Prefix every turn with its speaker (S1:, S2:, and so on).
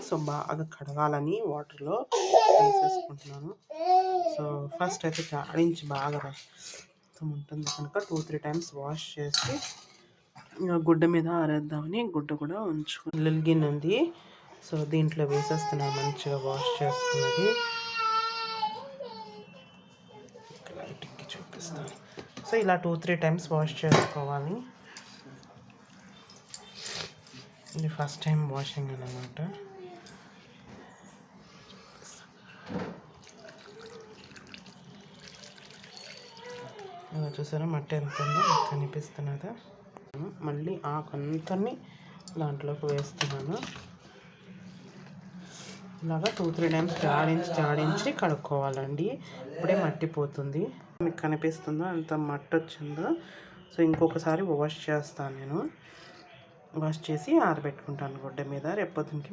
S1: So బాగా కడగాలని వాటర్లో వేసేసుకుంటున్నాను. సో ఫస్ట్ అయితే జాడించి బాగా రసం ఉంటుంది కనుక 2-3 టైమ్స్ వాష్ చేసి గుడ్డ మీద ఆరేద్దామని గుడ్డ కూడా ఉంచుకుని గిన్నె ఉంది. సో దీంట్లో వేసేస్తున్నాను మంచిగా వాష్ చేసుకున్నది. లైట్కి చూపిస్తాను. సో ఇలా 2-3 టైమ్స్ వాష్ చేసుకోవాలి. ఇది ఫస్ట్ టైం వాషింగ్ అన్నమాట. చూసారా మట్టి ఎంత ఉందో కనిపిస్తున్నదా. మళ్ళీ ఆకంతని దాంట్లోకి వేస్తున్నాను. ఇలాగా 2-3 టైమ్స్ జాడించి కడుక్కోవాలండి. ఇప్పుడే మట్టి పోతుంది. మీకు కనిపిస్తుందో ఎంత మట్టి వచ్చిందో. సో ఇంకొకసారి వాష్ చేస్తాను. నేను వాష్ చేసి ఆరబెట్టుకుంటాను గుడ్డ మీద. రేపొద్దునకి